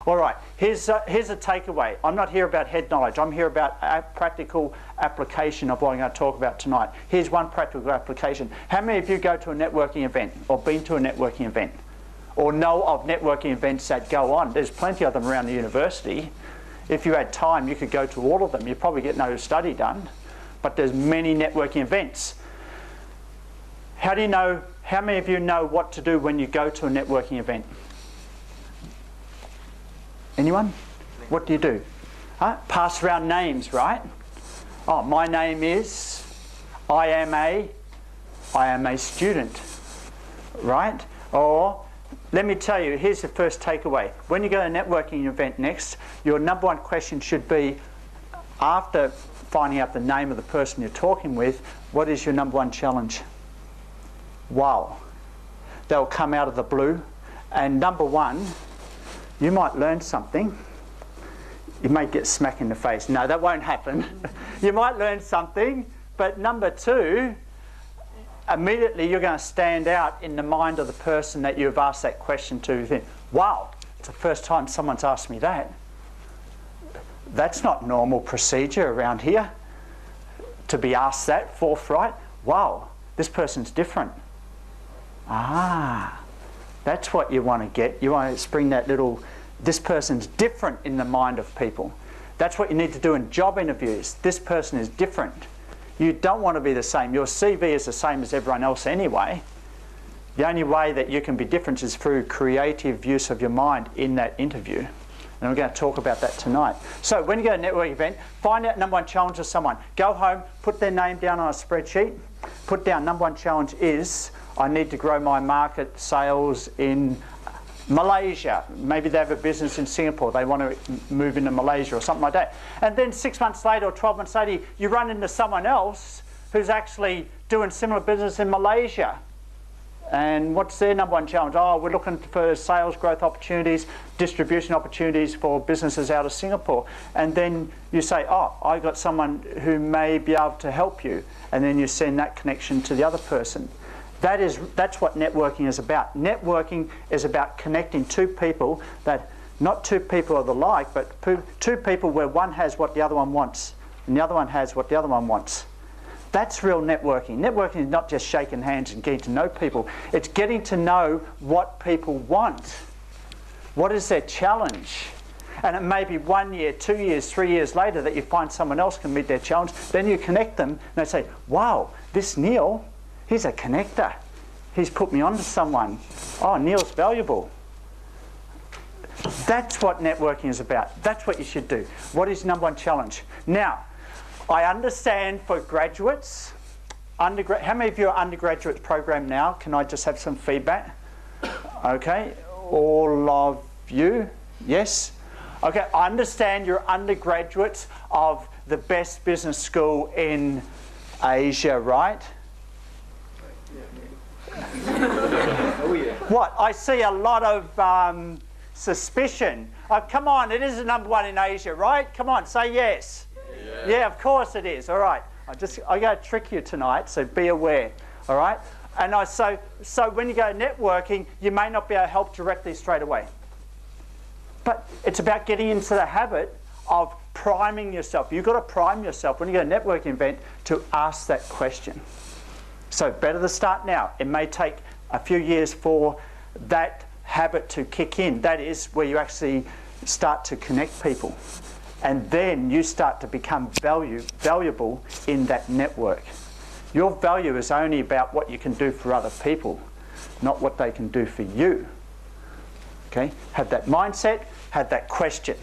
All right, here's a takeaway. I'm not here about head knowledge. I'm here about a practical application of what I'm going to talk about tonight. Here's one practical application. How many of you go to a networking event or been to a networking event or know of networking events that go on? There's plenty of them around the university. If you had time, you could go to all of them. You'd probably get no study done, but there's many networking events. How many of you know what to do when you go to a networking event? Anyone? What do you do? Pass around names, right? Oh, my name is, I am a student, right? Or, let me tell you, here's the first takeaway. When you go to a networking event next, your number one question should be, after finding out the name of the person you're talking with, what is your number one challenge? Wow. They'll come out of the blue. And number one, you might learn something. You may get smacked in the face. No, that won't happen. You might learn something, but number two, immediately you're going to stand out in the mind of the person that you've asked that question to. You think, wow, it's the first time someone's asked me that. That's not normal procedure around here, to be asked that forthright. Wow, this person's different. Ah. That's what you want to get. You want to spring that little, this person's different in the mind of people. That's what you need to do in job interviews. This person is different. You don't want to be the same. Your CV is the same as everyone else anyway. The only way that you can be different is through creative use of your mind in that interview. And we're going to talk about that tonight. So when you go to a networking event, find out number one challenge of someone. Go home, put their name down on a spreadsheet. Put down number one challenge is, I need to grow my market sales in Malaysia. Maybe they have a business in Singapore. They want to move into Malaysia or something like that. And then 6 months later or 12 months later, you run into someone else who's actually doing similar business in Malaysia. And what's their number one challenge? Oh, we're looking for sales growth opportunities, distribution opportunities for businesses out of Singapore. And then you say, oh, I got someone who may be able to help you. And then you send that connection to the other person. That's what networking is about. Networking is about connecting two people that, not two people are alike, but two people where one has what the other one wants and the other one has what the other one wants. That's real networking. Networking is not just shaking hands and getting to know people. It's getting to know what people want. What is their challenge? And it may be 1 year, 2 years, 3 years later that you find someone else can meet their challenge. Then you connect them and they say, wow, this Neil, he's a connector. He's put me onto someone. Oh, Neil's valuable. That's what networking is about. That's what you should do. What is number one challenge? Now, I understand for graduates, how many of you are undergraduate program now? Can I just have some feedback? Okay, all of you, yes? Okay, I understand you're undergraduates of the best business school in Asia, right? What? I see a lot of suspicion. Oh, come on, it is the number one in Asia, right? Come on, say yes. Yeah, of course it is. All right. I got to trick you tonight, so be aware. All right. And so when you go networking, you may not be able to help directly straight away. But it's about getting into the habit of priming yourself. You've got to prime yourself when you go to a networking event to ask that question. So better to start now. It may take a few years for that habit to kick in. That is where you actually start to connect people. And then you start to become valuable in that network. Your value is only about what you can do for other people, not what they can do for you. Okay? Have that mindset, have that question.